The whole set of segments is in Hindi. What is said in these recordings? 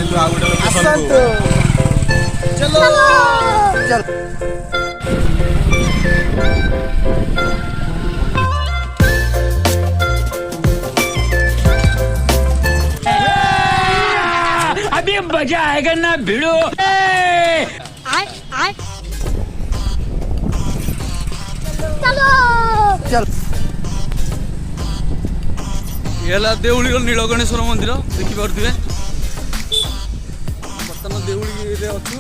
जाऊँ आ गोटे लोकेशन चलो चल अभी मजा आएगा ना भिड़ो। चल ये देउली नीलगणेश्वर मंदिर देखिपे बर्तमान देउली अच्छु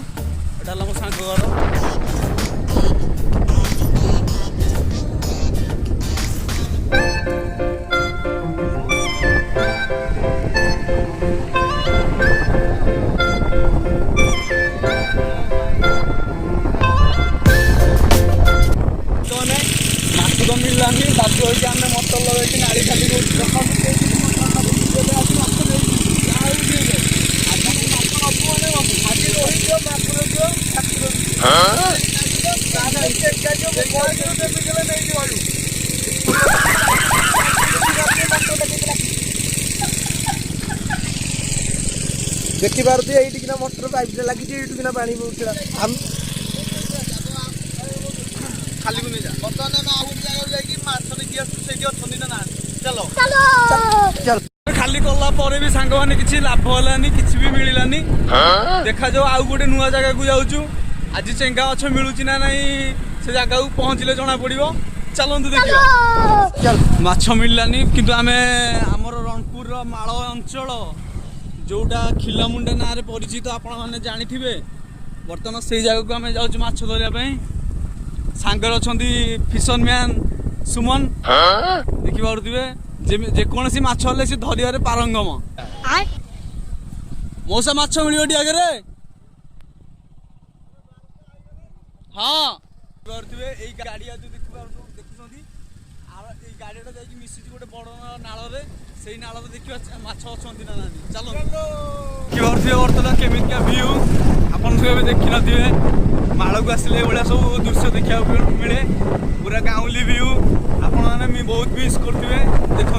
एटा मो सांग घर तो मिललानी बाकी होगी आम मटर लगे नाड़ी खाली देखी पार्थे ये मोटर पाइप लगी ये पानी खाली को नहीं जा बर्तमान आम आउ जगह जाकि माछ देखि सुसैकी अछनी ना चलो चल खाली कला परे भी सांग माने किछि लाभ हलानी किछि भी मिलिलानी देखा जाओ आउ गोटे नुआ जगह को जाउछु आज चेंगा अछ मिलुची ना नहीं से जगह को पहुंचले जना पड़िबो चलंतु देखिबा चल माछ मिललानी किंतु आमे हमर रणपुर रो माळ अंचल जोटा खिलामुंडा ना रे परिचित आपण माने जानिथिबे वर्तमान से जगह को आमे जाउछु माछ धरिया पई सांगर अछंती फिशरमैन सुमन देखि पारुथिबे जे कोनसी माछ हले से धरिया रे पारंगम मौसा माछ मिलियो डी आगे रे हां पारुथिबे एई गाड़ी आ देखि पारु देखुछंती आ एई गाड़ीटा जाई मिसिची गोटे बड़ नाळ रे सेई नाळ रे देखिबा माछ अछंती ना नानी चलो कि पारुथिबे वर्तमान केमितिका व्यू आपन सब देखि नथिबे माळ को आसले बड़ा सब दृश्य देखा मिले पूरा गाँवली व्यू आपण मैंने बहुत मिस करते देखो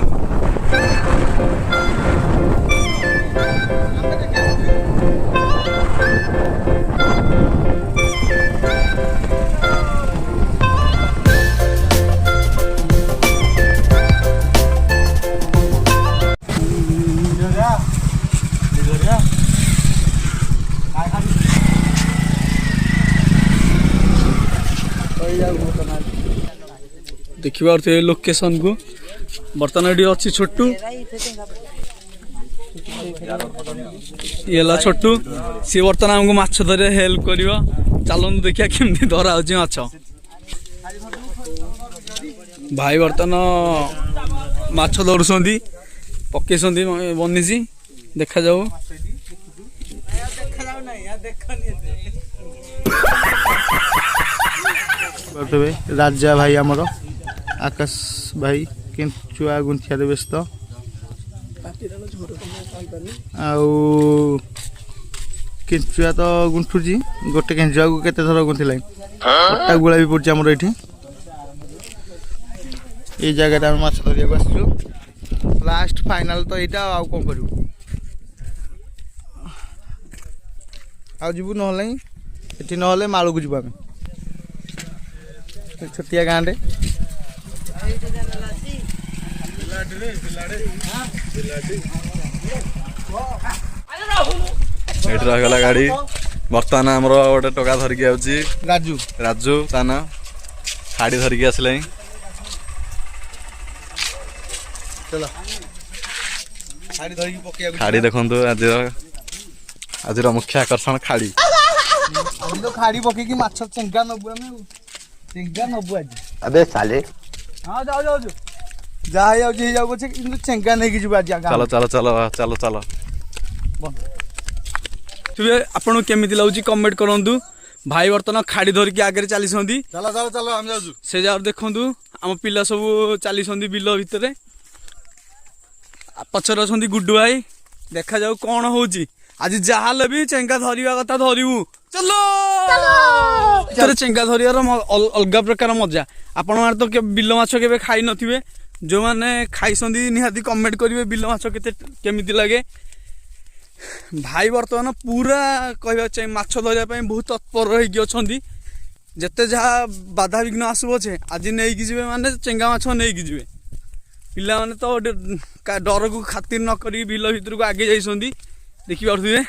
देखिए लोकेशन को बर्तमान ये अच्छी छोटू ये छोटू सी बर्तमान आमको माछ धरे हेल्प कर चलन देखिया केमती धरा हो माछ भाई बर्तमान माछ धरुंट पकई बनीची देखा जाऊ राजा भाई आमर आकाश भाई केंचुआ गुंथिया व्यस्त केंचुआ तो गुंथुची गोटे केंचुआ को केते थर गुंथिला अट्टा गुला भी पड़छ हमर एठी ए जगह हम माछ धरिया को आसछु लास्ट फाइनल तो एटा आ कोन करू आ जीवु न हलै एठी न हले माळू को जीवु हम छोटिया गाँडे रहीगला गाड़ी बर्तमान आमर गोटे टका धरिकी आउची राजू राजू ताना खाड़ी धरिकी आसले चलो खाड़ी देखो आज मुख्य आकर्षण खाड़ी आज तो खाड़ी पकईकी माछ चेंगा नबु आमे चेंगा नबु आज अबे साले हां जाओ जाओ जा जाओ पछे किंतु चेंगा नै कि जुबा चलो चलो चलो चलो चलो तुबे आपन केमिति लाउची कमेंट करंतु भाई बर्तन खाड़ी धरिकी आगे चली चलो चलो चलो हम जाऊ से जा देखंतु हम पिला सब चली बिल भितर पछर अछंती गुड्डू भाई देखा जाऊ कौन होची आज जहाले भी चेंगा धरिया कथा धरिबू चलो चलो चेंगा धरियार अलग प्रकार मजा आपण मार तो बिल माछ केबे खाई नथिबे जो माने खाइसंदी निहाती कमेंट करिवे बिल माछ केते केमिति लागे भाई बर्तमान पूरा कहवा चाहिए माछ धरने बहुत तत्पर होती जिते जहाँ बाधा विघ्न आसू अच्छे आज नहीं जी माने चेंगा माछ नहीं जी पिला माने तो डर को खातिर न करी बिल भीतर को आगे जाइए देखिपे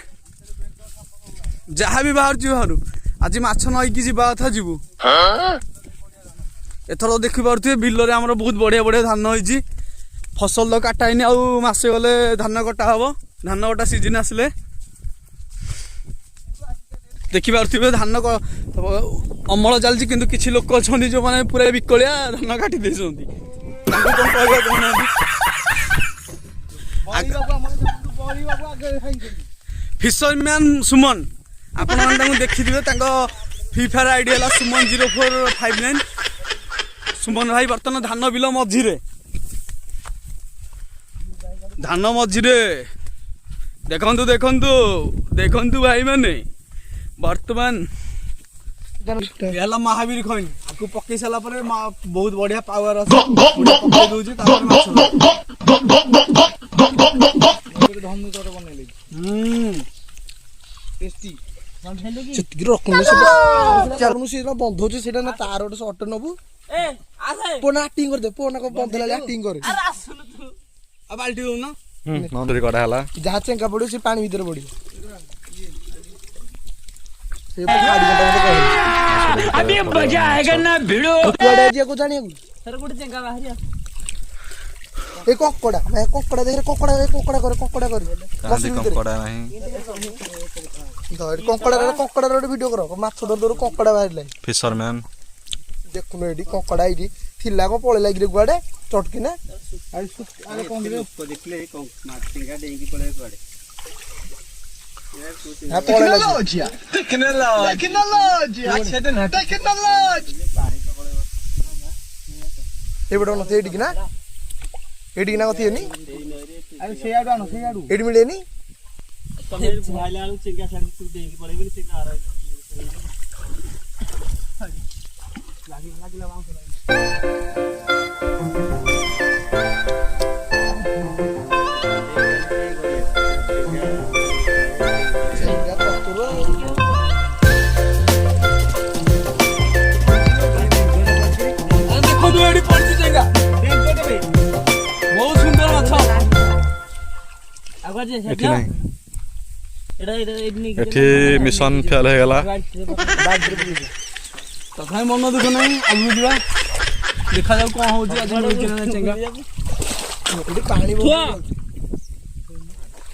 जहाँ भी बाहर बाहर आज माछ नईकी जावा कथा जीवु एथर देखिपे बिल में आम बहुत बढ़िया बढ़िया धान होती फसल तो काटाईनी आसे गले धान कटा हम धान कटा सीजन आसिले देखिपे धान अमल चलती किंतु किसी लोक अच्छा जो मैंने पूरा विकलिया धान काटी फिशरमैन सुमन आपण देखी फ्री फायर आईडी है सुमन 0459 सुमन भाई बर्तमान धान बिल मझिरे धान मझिरे देखंतु देखंतु देखंतु भाई माने वर्तमान महावीर खैन आपको पकई सारा बहुत बढ़िया पावर बंध हो ना तार गोटे अटो नबू पोना एक्टिंग कर दे पोना को बंध ला एक्टिंग कर बाल्टी दौना नंदरी कड़ा हला जहाँ चेंका पड़ो से पानी भीतर पड़ो अभी मजा आएगा ना भिड़ो को जानिए सर गोटे चेंका बाहरिया ए कोकड़ा मैं कोकड़ा देख कोकड़ा कोकड़ा कर कोकड़ा कर कांदी कोकड़ा नहीं धर कोकड़ा रे वीडियो करो माछ धर धर कोकड़ा बाहरले फिशरमैन देखुन एडी कोकड़ा एडी थिला को पळे लागी रे गुआडे चटकी ना अरे कोन रे देखले माछ टिंगा देंगी पळे गुआडे टेक्नोलॉजी ए बडो न एडी ना कथि नी अरे से आडो से आडो एडी मिले नी तमे भाईला चिंगा साडी तू देंगी पळे बनी से आ रहा लागिला वांस बहुत सुंदर माछ एठी मिशन फेल हो गला तथा मन दुख नहीं आगु जा देखा जाऊ कौन हो चेंगा पानी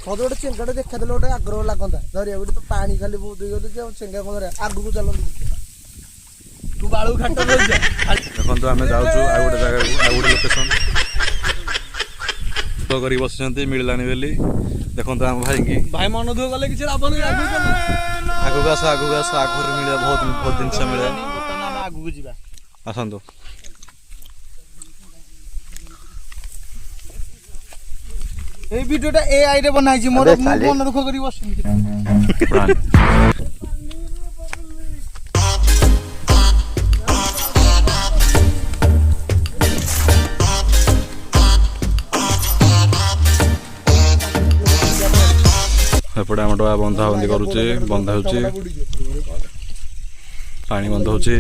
गोटे चेंगाटे देखा देले गोटे आग्रह लगता धरिया गोटे तो पानी खाली बहुत हो चेंगा कौन आगू को चलती तू बालू खाट देखो आम जाऊँ आ गोटे जगह आ गोटे लोकेशन तो करी बसुँच मिललानी बोली देखो आम भाई की भाई मन दुख कले कि लाभ नहीं आगू आस आगुरी मिले बहुत जिनस मिले आगू जा आसतु ए वीडियोटा एआई रे बनाई मोर मन दुख करी बस एपटे आम डा बंधा बंदी करुचे बंधा होची पानी बंध होची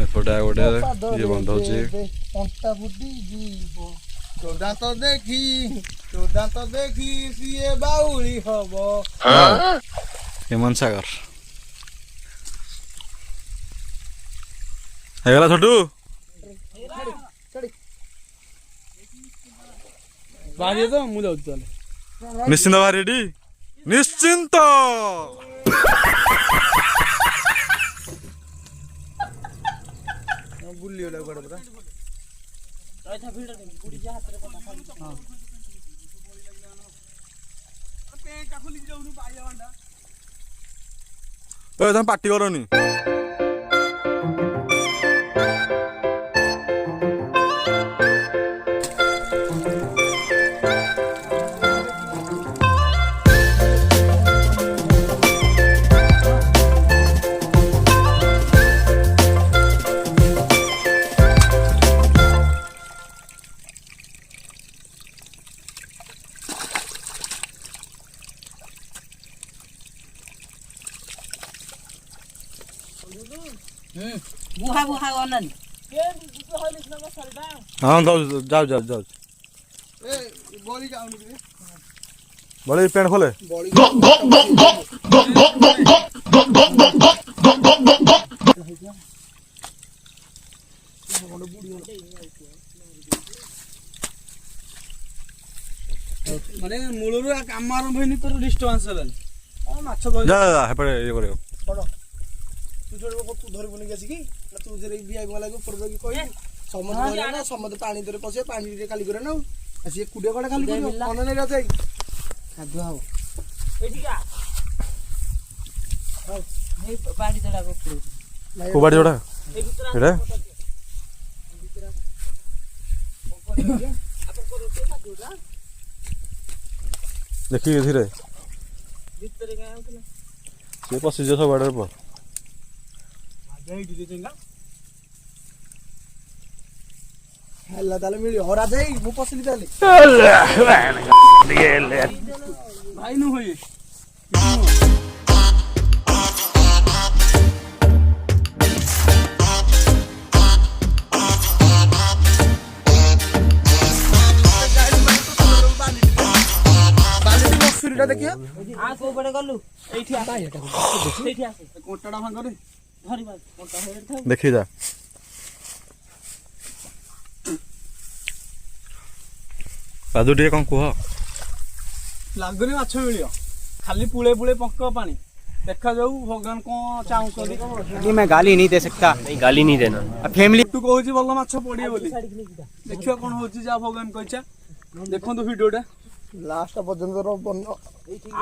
एपटे गोटे ये बंध होची दांत देखी सीए बाउली हबो हेमंत सागर हेगला छोटू बाहर तो मु जाऊ चले निश्चिंत बाहर निश्चिंत बुल्ली वाला बड़ा बड़ा तुम पार्टी करनी ବୁହା ବୁହା ଅନାନି ହଁ ଯାଉ ଏ ବଳି ଯାଉନି ରେ ବଳି ପେଣ୍ଟ ଖୋଲେ ବଳି ମାନେ ମୂଳରୁ କାମ ଆରମ୍ଭ ହେଇନି ତୋର ଡିଷ୍ଟର୍ବାନ୍ସ ହେଲାନି ମାଛ ଯା ହେପଟେ ଇଏ କରିବ ତୁ ଯୋଉ ତୁ ଧରିବୁନି କି ଆସିକି ନା ତୁ ଯେ ବିଆଇ ଗଲାକୁ ପଡିବ କି କହିବୁ ସମସ୍ତେ ଧରିବ ନା ସମସ୍ତେ ପାଣି ଧରେ ପଶିବେ ପାଣିରେ ଖାଲି করে ନା ଆଉ ସିଏ କୁଡିଆ କଡା ଖାଲି କରିବ ମନ ନେଇ ଯାଇ କାଦୁଆ ହବ ଏଠିକା ହଉ ହେଇ ବାଡି ଦଡା ପକଡୁ କୋଉ ବାଡି ଯୋଡା ଏଇ ଭିତର ଏଟା देखिए धीरे ଭିତରେ ଗାଁ ହଉଥିଲା ସେ ପଶିଯିବ ସବୁ ଆଡେ ପୁଅ ହେଲା ତାହେଲେ ମିଳିବ ହରା ଯାଇ ମୁଁ ପଶିଲି ତାହେଲେ ଭାଇ ନୁ ହୋଇ ମସୁରୀଟା ଦେଖିଆ ଆ କୋଉ ପଟେ ଗଲୁ ଏଇଠି ଆ ସେଇଠି ଆସ କଣ୍ଟାଟା ଭାଙ୍ଗରେ ଧରିବା କଣ୍ଟା ହେଡ ଥାଉ देखी जा ରାଜୁ ଟିକେ କଣ କୁହ ଲାଗୁନି ମାଛ ମିଳିବ ଖାଲି ପୁଳେ ପୁଳେ ପଙ୍କ ପାଣି ଦେଖାଯାଉ ଭଗବାନ କଣ ଚାହୁଁଛନ୍ତି नहीं मैं गाली नहीं दे सकता नहीं गाली नहीं देना अब फैमिली ତୁ କହୁଛି ଭଲ ମାଛ ପଡିବ ବୋଲି ଦେଖିବା କଣ ହଉଛି ଯାହା ଭଗବାନ କହିଛା ଦେଖନ୍ତୁ ଭିଡିଓଟା ଲାଷ୍ଟ ପର୍ଯ୍ୟନ୍ତ ବନ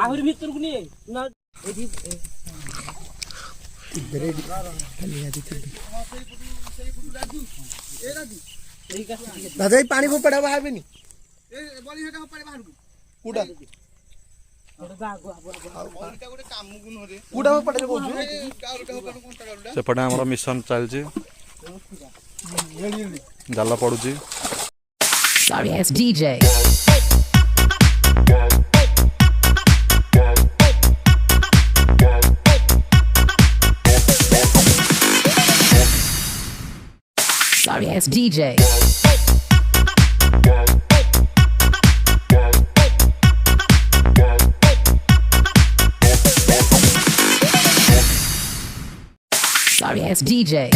ଆହୁରି ଭିତରକୁ ନିଏ ନା ଏଇଠି ଦାଦା ଏଇ ପାଣି ଫୋପାଡା ବାହାରବେନି କୋଉଟା କୋଉଟା ଫୋପାଡା କହୁଛୁ ସେପଟେ ଆମର ମିଶନ ଚାଲିଛି ଜାଲ ପଡୁଛି Sorry ass DJ. Sorry ass DJ. Sorry ass DJ.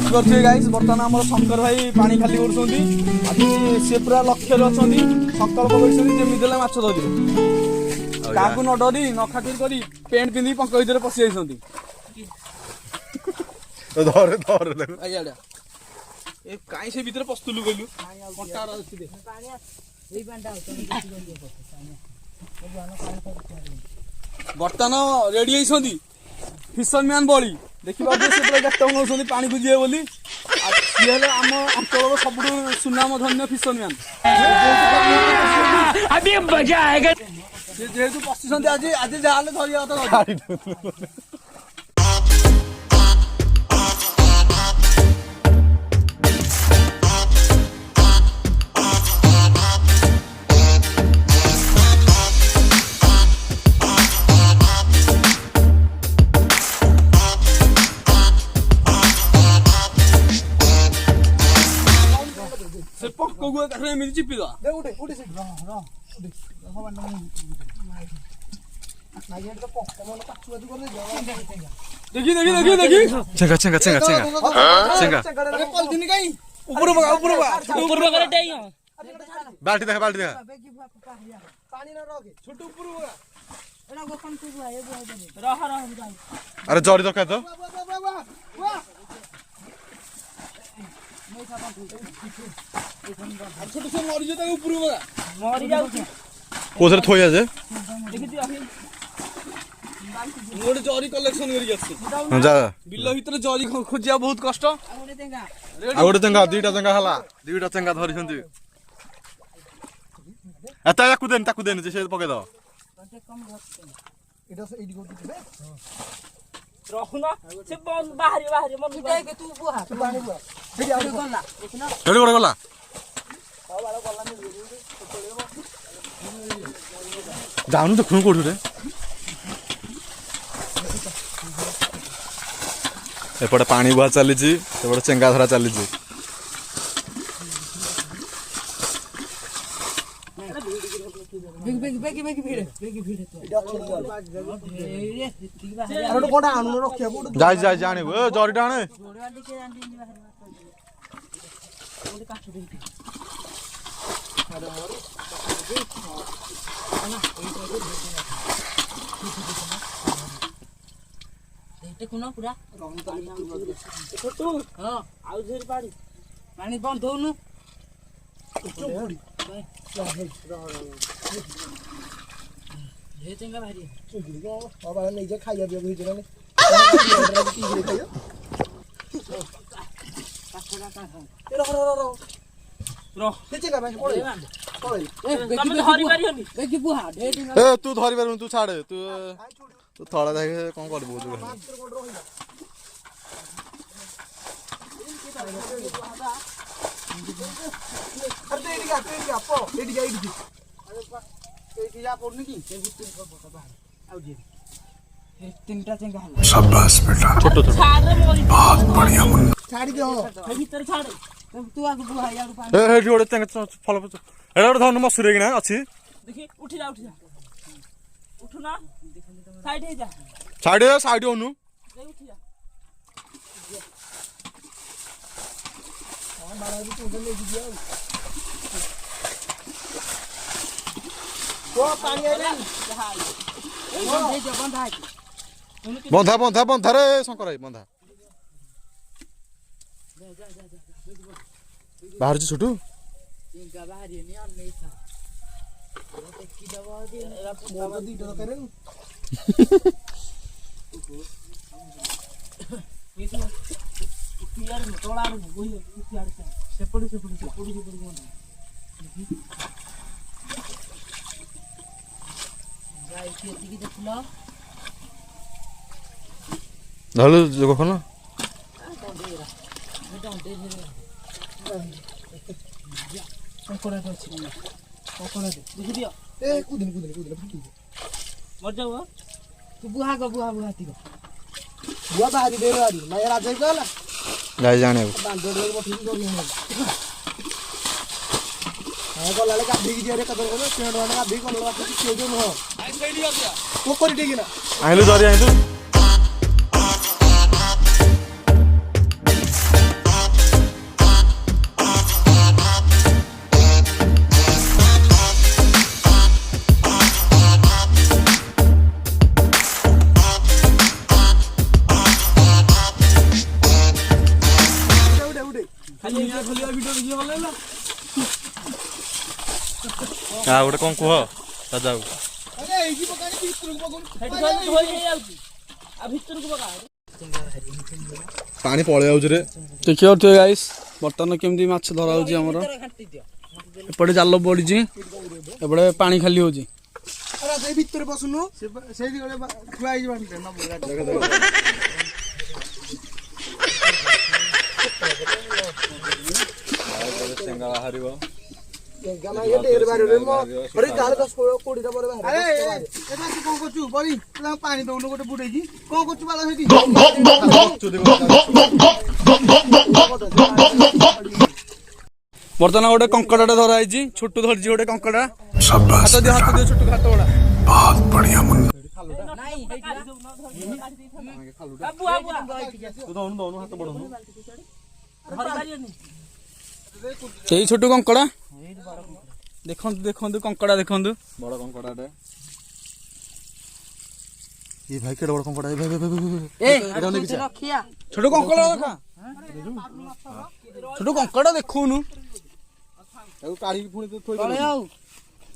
ଦେଖିପାରୁଥିବେ ଗାଇସ୍ ବର୍ତ୍ତମାନ ଆମର ଶଙ୍କର ଭାଇ ପାଣି ଖାଲି କରୁଛନ୍ତି ଆଜି ସେ ପୁରା ଲକ୍ଷ୍ୟରେ ଅଛନ୍ତି ସଂକଳ୍ପ କରିଛନ୍ତି ଯେମିତି ହେଲେ ମାଛ ଧରିବେ କାହାକୁ ନ ଡରି ନ ଖାତିର କରି ପେଣ୍ଟ ପିନ୍ଧିକି ପଙ୍କ ଭିତରେ ପଶି ଯାଇଛନ୍ତି ଧରେ ଆଜ୍ଞା ଏ କାଇଁ ସେ ଭିତରେ ପଶୁଥିଲୁ କହିଲୁ ବର୍ତ୍ତମାନ ରେଡି ହେଇଛନ୍ତି ଫିସରମ୍ୟାନ ବଳି ଦେଖିପାରୁଥିବେ ସେ ପୁରା କେତେ ନଉଛନ୍ତି ପାଣିକୁ ଯିବେ ବୋଲି ସିଏ ହେଲେ ଆମ ଅଞ୍ଚଳର ସବୁଠୁ ସୁନାମ ଧନ୍ୟ ଫିସରମ୍ୟାନ अभी मजा आएगा ସେ ଯେହେତୁ ପଶିଛନ୍ତି ଆଜି ଆଜି ଯାହାହେଲେ ଧରିବା କଥା ଉପରକୁ ଏକାଥରେ ଏମିତି ଚିପିଦବା। ଦେ ଉଠେ ଉଠେ ସେଠି ଦେଖି ଦେଖି ଦେଖି ଦେଖି ଚେଙ୍ଗା ଚେଙ୍ଗା ଚେଙ୍ଗା ଚେଙ୍ଗା ଚେଙ୍ଗା ପଲିଥିନ କାଇଁ ଉପର ପକା ଉପର ପକା ଉପର ପାଖରେ ଡେଇଁ ବାଲ୍ଟି ଦେଖା ବାଲ୍ଟି ଦେଖା ପାଣି ନ ରଖେ ଛୋଟ ଉପର ପକା ରହ ଆରେ ଜରି ଦରକାର ତ ଛୋଟ ଛୋଟ ମରିଯିବ ତାକୁ ଉପର ପକା ମରି ଯାଉଛି କୋଉଥିରେ ଥୋଇ ଯେ ଦେଖିଦିଅ ମୁଁ ଗୋଟେ ଜରି କଲେକ୍ସନ କରିକି ଆସିଛି। ଯା ବିଲ ଭିତରେ ଜରି ଖୋଜିବା ବହୁତ କଷ୍ଟ। ଆଉ ଗୋଟେ ଚେଙ୍ଗା ଦିଟା ଚେଙ୍ଗା ହେଲା ଦିଟା ଚେଙ୍ଗା ଧରିଛନ୍ତି ଏତେ ତାକୁ ଦେନି ସେ ପକେଇଦବ ଏଇଟା ଏଇଠି କୋଉଠି ଯିବେ ରହୁନ ସେ ବାହାରି ବାହାରି ମନ ତୁ ବୁହା ପାଣି ବୁଆ ସେଠି ଆଉ ଗଲା ସେଠି ଗୋଟେ ଗଲା ଯାଉନୁ ଦେଖୁନୁ କୋଉଠି ରେ ଏପଟେ ପାଣି ବୁହା ଚାଲିଛି ସେପଟେ ଚେଙ୍ଗା ଧରା ଚାଲିଛି କୋଉଟା ଆଣୁନ ରଖିବାକୁ ଯାଇ ଆଣିବୁ ଏ ଜରିଟା ଆଣେ ପୁରା ଆଉ ଝିରି ପାଣି ପାଣି ବନ୍ଦ ହଉନୁ ନିଜେ ଖାଇବା ପିଇବାକୁ ହେଇଛି ଏ ତୁ ଧରି ପାରିବୁନି ତୁ ଛାଡେ ତୁ ତଳେ ଦେଖେ କଣ କରିବୁ ତିନିଟା ଚେଙ୍ଗା ହେଲା ଛୋଟ ଛୋଟ ଛାଡି ଦିଅ ଭିତରେ ଛାଡେ ତୁ ଆଗ ବୁହା ଇଆଡୁ ପାଣି ଏଠି ଗୋଟେ ଚେଙ୍ଗା ଫଳ ଏଇଟା ଗୋଟେ ଧନୁ ମସୁରୀ କିନା ଅଛି ଦେଖି ଉଠି ଯା ଉଠୁ ନା ସାଇଡ ହେଇଯା ସାଇଡ ହଉନୁ ଉଠି ଯା ବନ୍ଧା ରେ ଶଙ୍କର ଭାଇ ବନ୍ଧା ବାହାରୁଛି ଛୋଟୁ ଧରଲୁ ଯୋଗ ଖୋଲ ମରିଯାଉ ତୁ ବୁହା ବୁହା ଥିବ ବୁଆ ବାହାରି ଦେ ବାହାରି ନାଇଁ ରାଜା ଗଲା ଯାଇ ଜାଣିବାକୁ ବାନ୍ଦରରେ ପଠେଇକି ଧରି ହଁ ଗଲାବେଳେ ଗାଧେଇକି ଯିବାରେ କଦର କଲେ ପେଣ୍ଟ ମାନେ ଗାଧେଇକି ଗଲା ବାଟ କିଏ ଯୋଉ ନୁହଁ ପୋଖରୀ ଟିକେ ନା ଆଣିଲୁ ଜରି ଆଣିଲୁ ଗୋଟେ କଣ କୁହ ରାଜାକୁ ପାଣି ପଳେଇ ଯାଉଛି ରେ ଦେଖିପାରୁଥିବେ ଗାଇସ୍ ବର୍ତ୍ତମାନ କେମିତି ମାଛ ଧରା ହଉଛି ଆମର ଏପଟେ ଜାଲ ପଡିଛି ଏପଟେ ପାଣି ଖାଲି ହଉଛି ସେଇ ଭିତରେ ବସୁନୁ ସେଇଠି ଗୋଟେ ଥୁଆ ହେଇଯିବ ଚେଙ୍ଗା ବାହାରିବ ପାଣି ଦଉନୁ ଗୋଟେ ବୁଡେଇକି କଣ କରୁଛୁ ବାଳ ସେଠି बर्तमान गोटे कंकड़ाटे धरा है छोटू धरजी गोटे कंकड़ा हाथ दियो छोटू हाथ बड़ा यही छोटू कंकड़ा देखु देखु कंकड़ा देखु बड़ कंकड़ाटे ये भाई केड़ा बड़ कंकड़ा भाई छोटू कंकड़ा देखा छोटू कंकड़ा देखुनु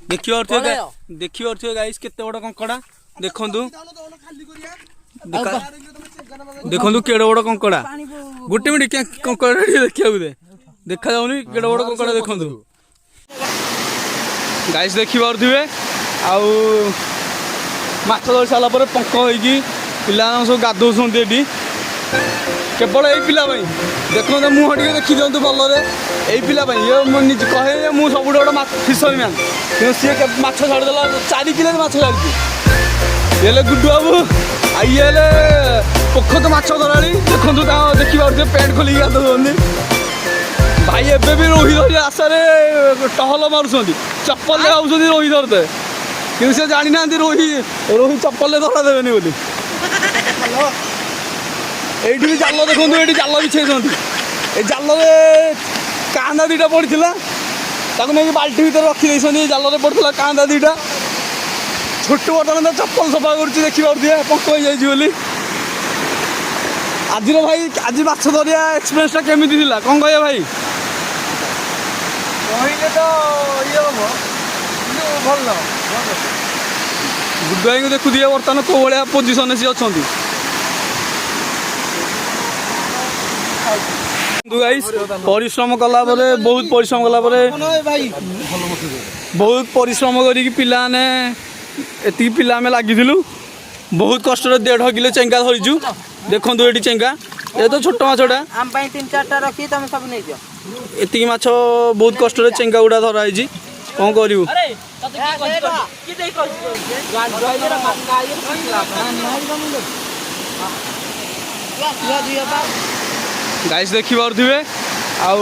देखिए गाइस केते बड़ कंकड़ा देखु देखु केड़े बड़ कंकड़ा गोटे मिनट कंकड़ा देखा देखा जाऊनी केड़े बड़ कंकड़ा देखु गाइस देखी पारे आउ माछ धरी सारा पर पंख होगी पिला सब गाधौंट ये केवल यही पिला देखो मुह टे देखी दिखाँ भलरे यही पिला ये निजे कहे मुझे सब गोटे फिशरी मैन कि सी माछ छाड़देला 4 किलो माछ छाड़ी ये गुड्डू बाबू ये पोखर माछ धराड़ी देखो देखी पारे पैंट खोलिक गाधौंट भाई एबे भी रोही धरी आशारे टहल मारुंट चप्पल आउे रोही धरते कि से जानी ना रोही रोही चप्पल धरा देवेनि बोली एठी भी जाल देखो ये जाल बिछे जाल कांदा 2टा पड़ा नहीं बाल्टी भर रखी जाल पड़ा कांदा 2टा छोट बर्तमान चप्पल सफा कर देखी पारे पंख हो जाए आज भाई आज माछ धरिया एक्सपीरियंस केमी कौन कह भाई गुड्डू भाई को देखु दिए बर्तमान कौ भाया पोजिशन सी अच्छा परिश्रम कला बहुत परिश्रम कला बहुत परिश्रम करी पिला ने एति पिला में लगी बहुत कष्ट 1.5 किलो चेंगा धरीचु देखो ये चेंगा ये तो छोट माछटा आम 3-4टा रखी तुम सब नहीं दियो एति माछ बहुत कष्ट चेंगा गुड़ा धराई कौन करू गाइस देखी पारे आउ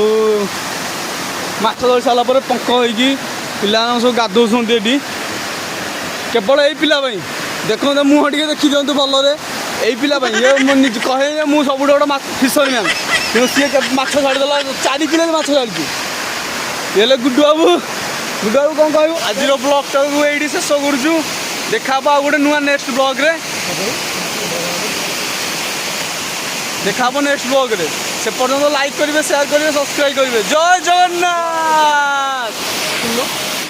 माछ धरी सारा पर पंख होगी पिला सब गाधौंट ये केवल यही पिला देखो मुह टे देखी दिखाँ भलरे यही पिला ये निजे कहे मुझे सब गोटे फिशरी मैन कि सी माछ छाड़देला 4 किलो माछ छाड़ी ये गुड्डू बाबू कौन कहू आज ब्लॉगटा ये शेष करुचु देखा गोटे नुआ नेक्स्ट ब्लॉग रे देखा नेक्स्ट ब्लॉग रे से पर्यंत लाइक करेंगे शेयर करेंगे सब्सक्राइब करेंगे जय जगन्नाथ।